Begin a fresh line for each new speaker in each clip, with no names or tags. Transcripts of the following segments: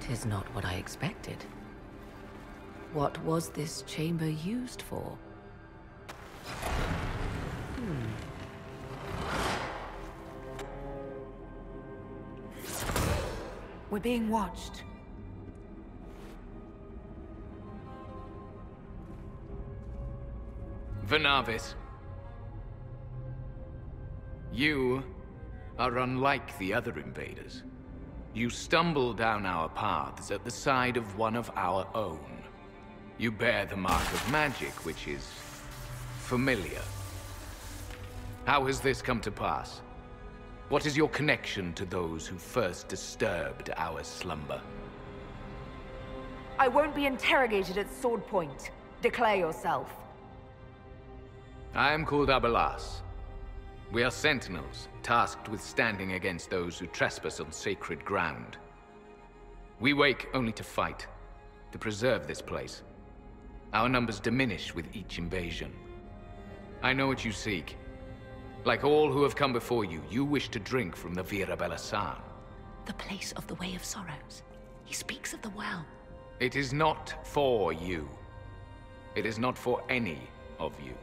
'Tis not what I expected. What was this chamber used for?
We're being watched.
Venavis. You are unlike the other invaders. You stumble down our paths at the side of one of our own. You bear the mark of magic, which is familiar. How has this come to pass? What is your connection to those who first disturbed our slumber?
I won't be interrogated at sword point. Declare yourself.
I am called Abelas. We are Sentinels, tasked with standing against those who trespass on sacred ground. We wake only to fight, to preserve this place. Our numbers diminish with each invasion. I know what you seek. Like all who have come before you, you wish to drink from the Vira Belasan.
The place of the Way of Sorrows. He speaks of the well.
It is not for you. It is not for any of you.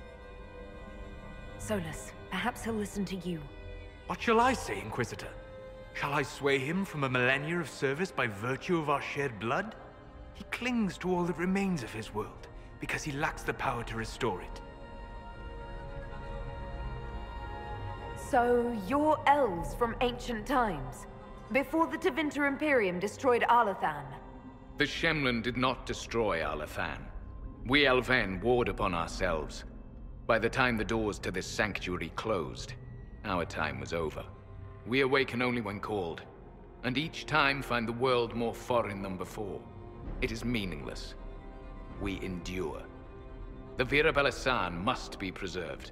Solus, perhaps he'll listen to you.
What shall I say, Inquisitor? Shall I sway him from a millennia of service by virtue of our shared blood? He clings to all that remains of his world, because he lacks the power to restore it.
So, you're elves from ancient times, before the Tevinter Imperium destroyed Arlathan.
The Shemlen did not destroy Arlathan. We Elven warred upon ourselves. By the time the doors to this sanctuary closed, our time was over. We awaken only when called, and each time find the world more foreign than before. It is meaningless. We endure. The Vira Belasan must be preserved.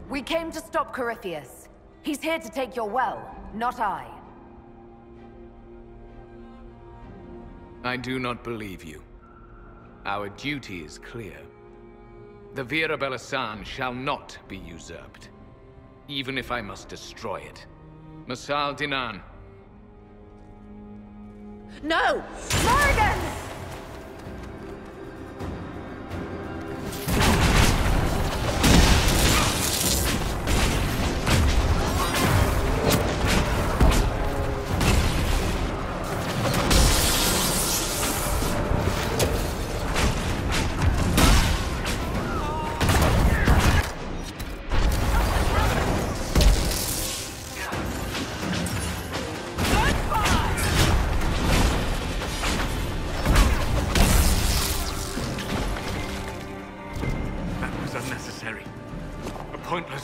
We came to stop Corypheus. He's here to take your well, not I.
I do not believe you. Our duty is clear. The Vira Belasan shall not be usurped, even if I must destroy it. Masal Dinan.
No!
Morrigan!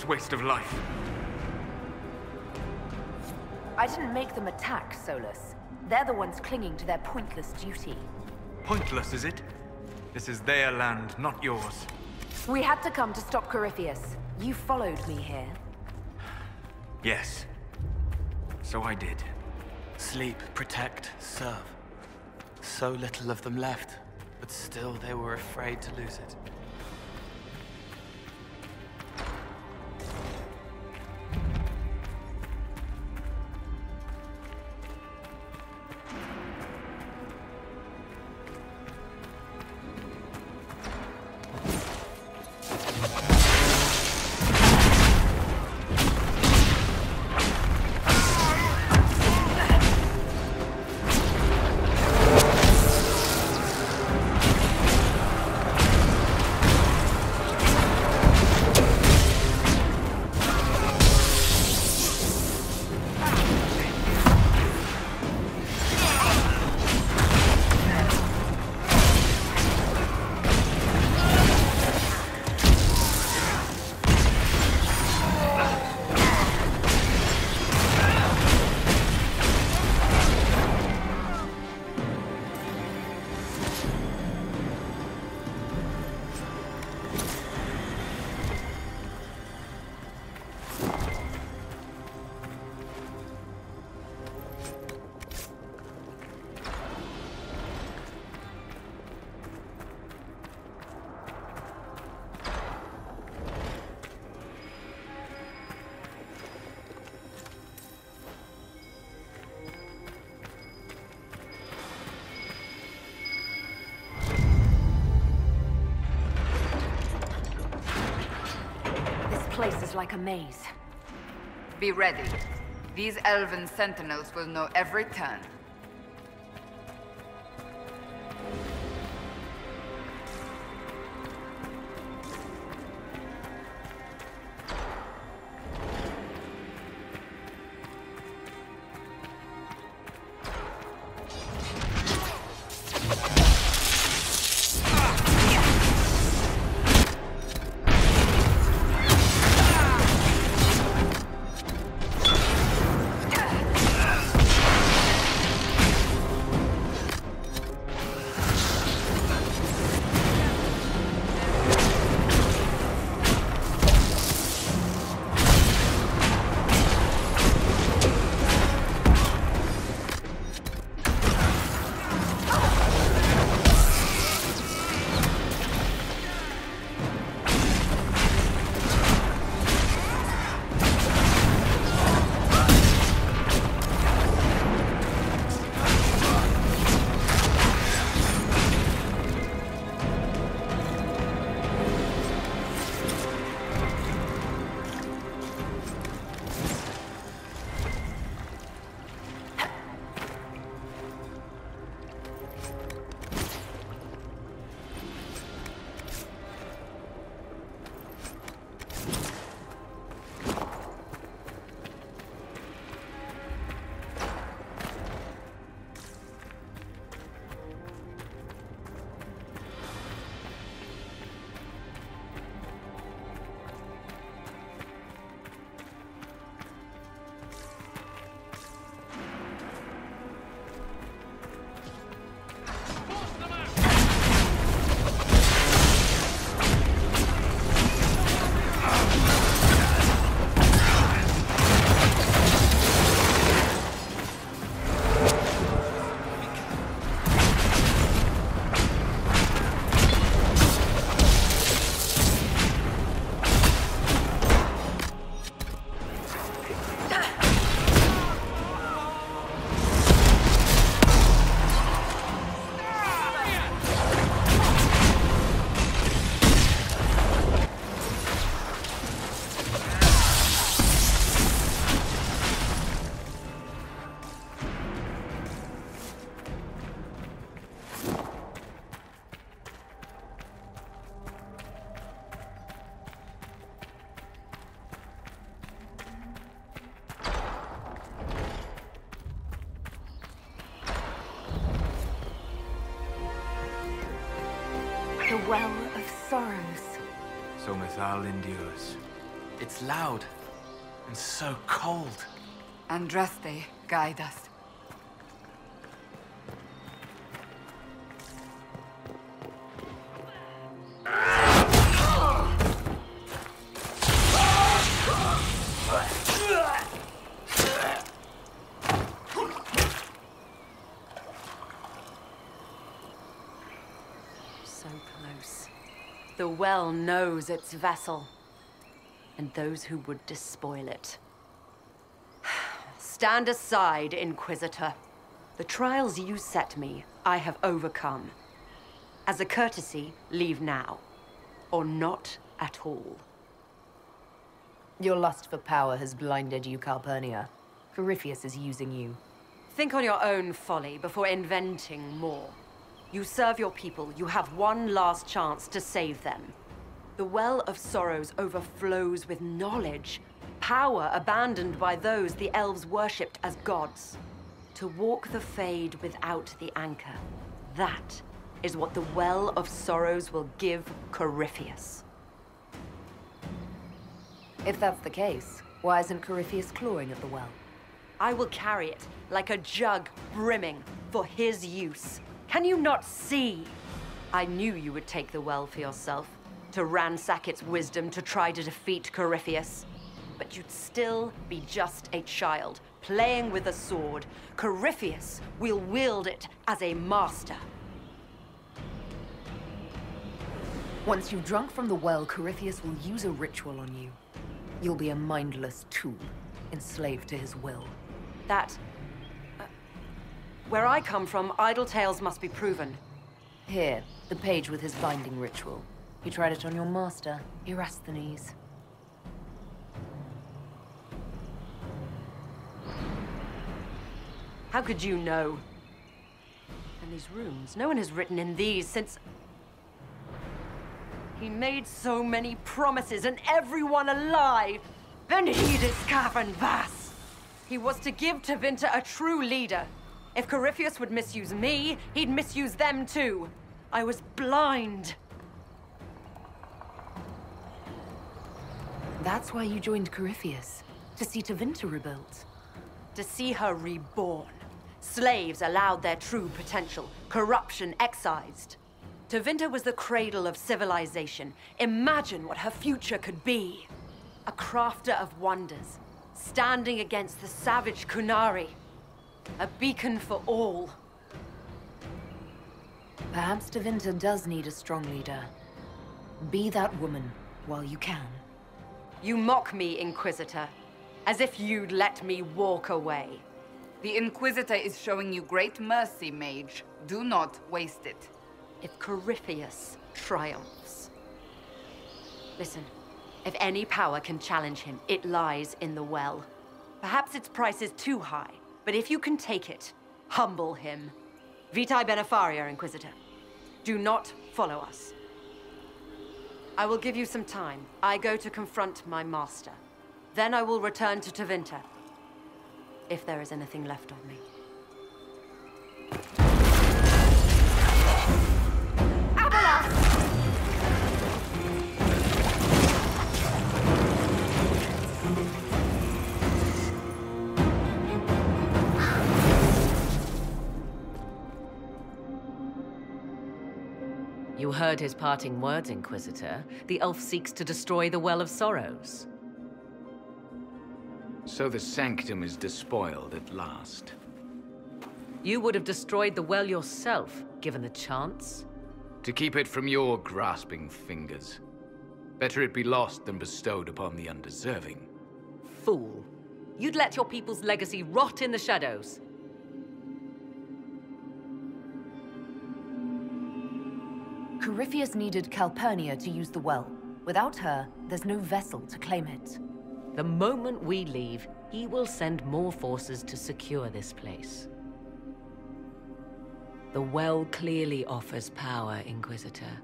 Waste of life.
I didn't make them attack, Solus. They're the ones clinging to their pointless duty.
Pointless, is it? This is their land, not yours.
We had to come to stop Corypheus. You followed me here.
Yes. So I did.
Sleep, protect, serve. So little of them left, but still they were afraid to lose it.
place is like a maze.
Be ready. These Elven Sentinels will know every turn.
The Well of Sorrows.
So Mythal endures.
It's loud and so cold.
Andraste, guide us.
So close. The Well knows its vessel, and those who would despoil it. Stand aside, Inquisitor. The trials you set me, I have overcome. As a courtesy, leave now. Or not at all.
Your lust for power has blinded you, Calpurnia. Corypheus is using you.
Think on your own folly before inventing more. You serve your people, you have one last chance to save them. The Well of Sorrows overflows with knowledge, power abandoned by those the elves worshipped as gods. To walk the Fade without the anchor, that is what the Well of Sorrows will give Corypheus.
If that's the case, why isn't Corypheus clawing at the well?
I will carry it like a jug brimming for his use. Can you not see? I knew you would take the well for yourself, to ransack its wisdom to try to defeat Corypheus. But you'd still be just a child, playing with a sword. Corypheus will wield it as a master.
Once you've drunk from the well, Corypheus will use a ritual on you. You'll be a mindless tool, enslaved to his will.
Where I come from, idle tales must be proven.
Here, the page with his binding ritual. He tried it on your master, Erasthenes.
How could you know? And these runes, no one has written in these since... He made so many promises, and everyone alive! Then he discovered Vas! He was to give Tevinter a true leader. If Corypheus would misuse me, he'd misuse them too. I was blind.
That's why you joined Corypheus, to see Tevinter rebuilt.
To see her reborn. Slaves allowed their true potential, corruption excised. Tevinter was the cradle of civilization. Imagine what her future could be. A crafter of wonders, standing against the savage Kunari. A beacon for all.
Perhaps Tevinter does need a strong leader. Be that woman while you can.
You mock me, Inquisitor, as if you'd let me walk away.
The Inquisitor is showing you great mercy, Mage. Do not waste it.
If Corypheus triumphs. Listen, if any power can challenge him, it lies in the well. Perhaps its price is too high, but if you can take it, humble him. Vitae Benefaria, Inquisitor. Do not follow us. I will give you some time. I go to confront my master. Then I will return to Tevinter. If there is anything left of me.
You heard his parting words, Inquisitor. The elf seeks to destroy the Well of Sorrows.
So the sanctum is despoiled at last.
You would have destroyed the well yourself, given the chance.
To keep it from your grasping fingers. Better it be lost than bestowed upon the undeserving.
Fool. You'd let your people's legacy rot in the shadows.
Corypheus needed Calpurnia to use the well. Without her, there's no vessel to claim it.
The moment we leave, he will send more forces to secure this place. The well clearly offers power, Inquisitor.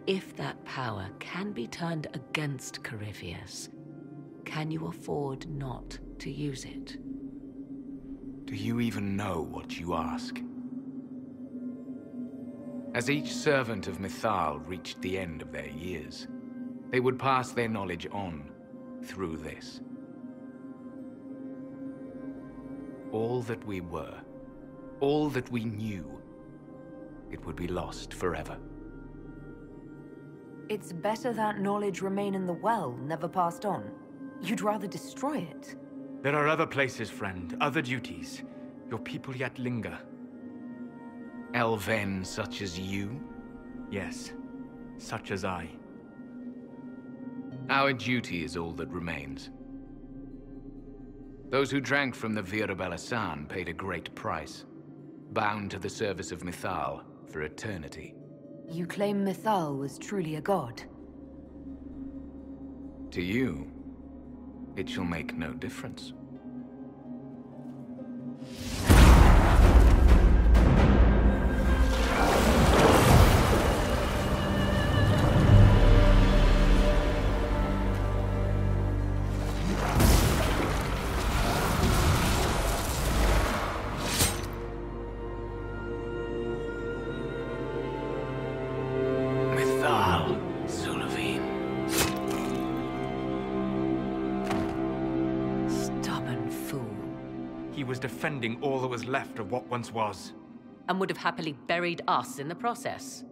If that power can be turned against Corypheus, can you afford not to use it?
Do you even know what you ask? As each servant of Mythal reached the end of their years, they would pass their knowledge on through this. All that we were, all that we knew, it would be lost forever.
It's better that knowledge remain in the well, never passed on. You'd rather destroy it.
There are other places, friend, other duties. Your people yet linger.
Elven such as you?
Yes, such as I.
Our duty is all that remains. Those who drank from the Vira Balasan paid a great price, bound to the service of Mythal for eternity.
You claim Mythal was truly a god?
To you, it shall make no difference.
Defending all that was left of what once was.
And would have happily buried us in the process.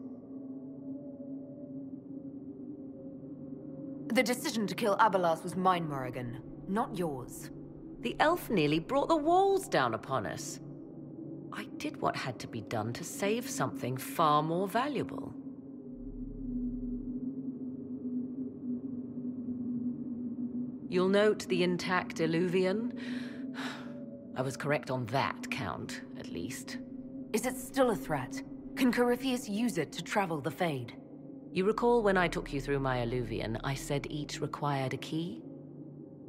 The decision to kill Abelas was mine, Morrigan, not yours.
The elf nearly brought the walls down upon us. I did what had to be done to save something far more valuable. You'll note the intact Illuvian. I was correct on that count, at least.
Is it still a threat? Can Corypheus use it to travel the Fade?
You recall when I took you through my Illuvian, I said each required a key?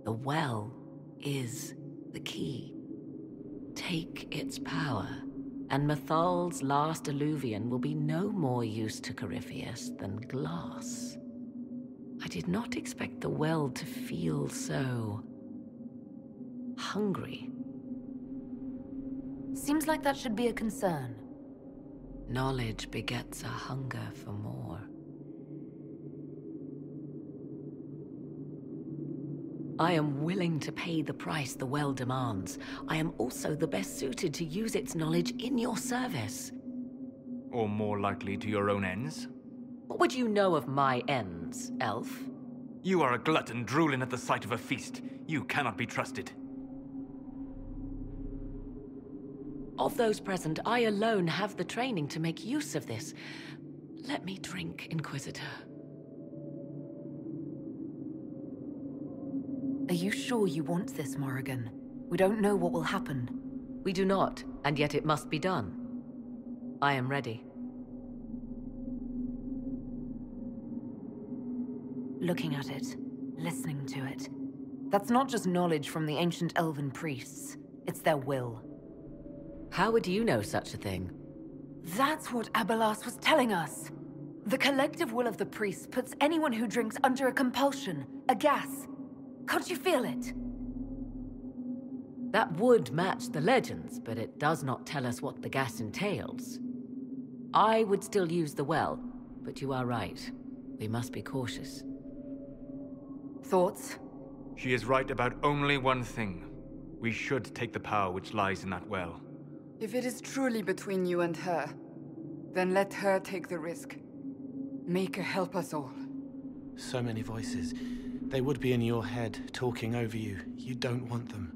The well is the key. Take its power, and Mathal's last Eluvian will be no more use to Corypheus than glass. I did not expect the well to feel so hungry.
Seems like that should be a concern.
Knowledge begets a hunger for more. I am willing to pay the price the well demands. I am also the best suited to use its knowledge in your service.
Or more likely to your own ends?
What would you know of my ends, elf?
You are a glutton drooling at the sight of a feast. You cannot be trusted.
Of those present, I alone have the training to make use of this. Let me drink, Inquisitor.
Are you sure you want this, Morrigan? We don't know what will happen.
We do not, and yet it must be done. I am ready.
Looking at it, listening to it. That's not just knowledge from the ancient Elven priests. It's their will.
How would you know such a thing?
That's what Abelas was telling us. The collective will of the priests puts anyone who drinks under a compulsion, a gas. Can't you feel it?
That would match the legends, but it does not tell us what the gas entails. I would still use the well, but you are right. We must be cautious.
Thoughts?
She is right about only one thing. We should take the power which lies in that well.
If it is truly between you and her, then let her take the risk. Make her help us all.
So many voices. They would be in your head, talking over you. You don't want them.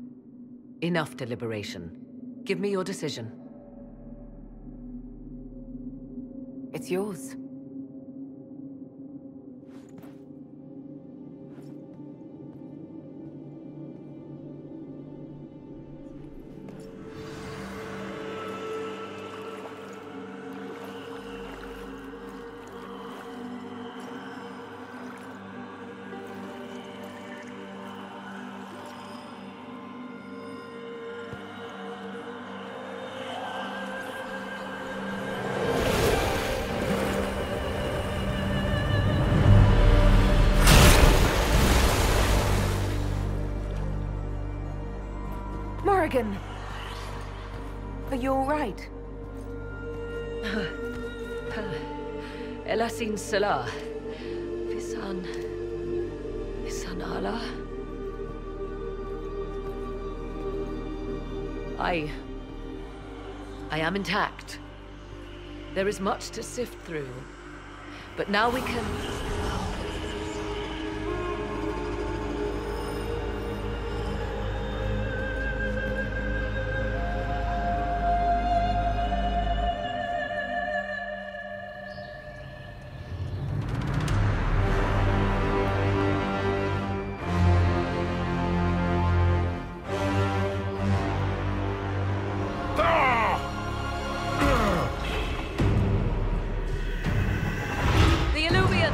Enough deliberation. Give me your decision.
It's yours. Morrigan! Are you alright?
Elasin Salah. Visan Allah. I am intact. There is much to sift through. But now we can... The Illuvian!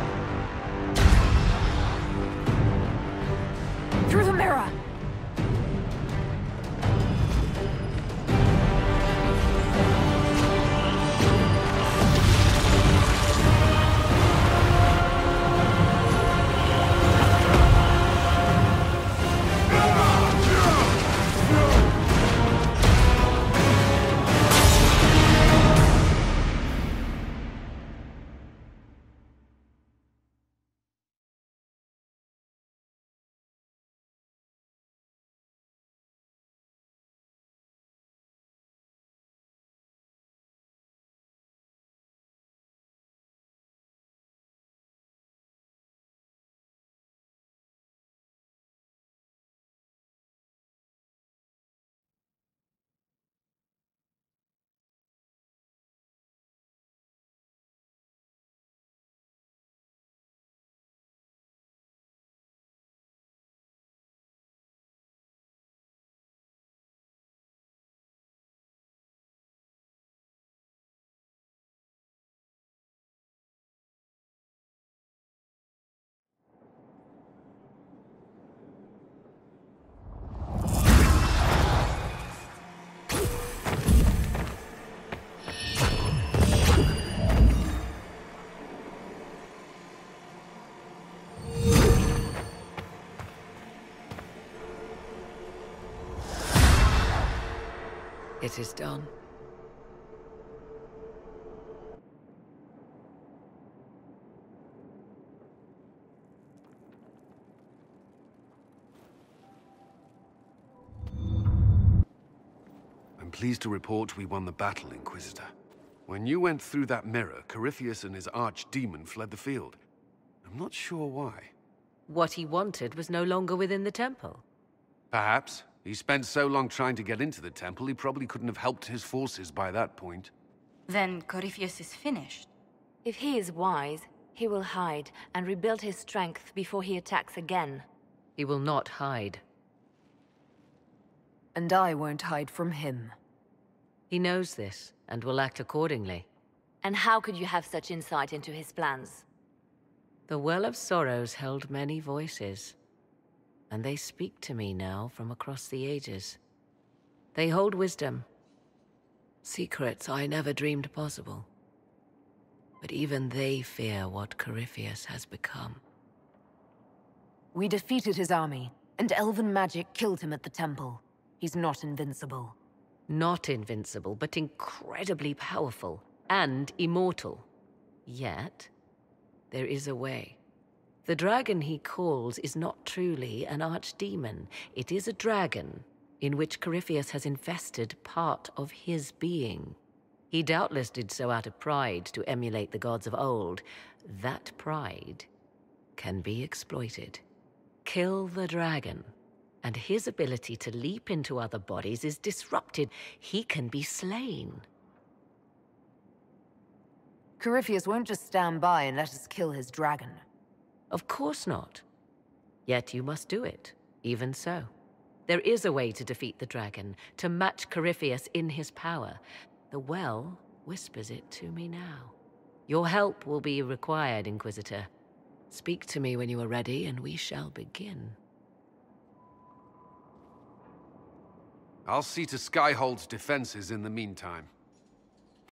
It is done.
I'm pleased to report we won the battle, Inquisitor. When you went through that mirror, Corypheus and his archdemon fled the field. I'm not sure why.
What he wanted was no longer within the temple.
Perhaps. He spent so long trying to get into the temple, he probably couldn't have helped his forces by that point.
Then Corypheus is finished.
If he is wise, he will hide and rebuild his strength before he attacks again.
He will not hide.
And I won't hide from him.
He knows this, and will act accordingly.
And how could you have such insight into his plans?
The Well of Sorrows held many voices, and they speak to me now from across the ages. They hold wisdom. Secrets I never dreamed possible. But even they fear what Corypheus has become.
We defeated his army, and Elven magic killed him at the temple. He's not invincible.
Not invincible, but incredibly powerful and immortal. Yet, there is a way. The dragon he calls is not truly an archdemon. It is a dragon in which Corypheus has invested part of his being. He doubtless did so out of pride to emulate the gods of old. That pride can be exploited. Kill the dragon, and his ability to leap into other bodies is disrupted. He can be slain.
Corypheus won't just stand by and let us kill his dragon.
Of course not. Yet you must do it, even so. There is a way to defeat the dragon, to match Corypheus in his power. The well whispers it to me now. Your help will be required, Inquisitor. Speak to me when you are ready, and we shall begin.
I'll see to Skyhold's defenses in the meantime.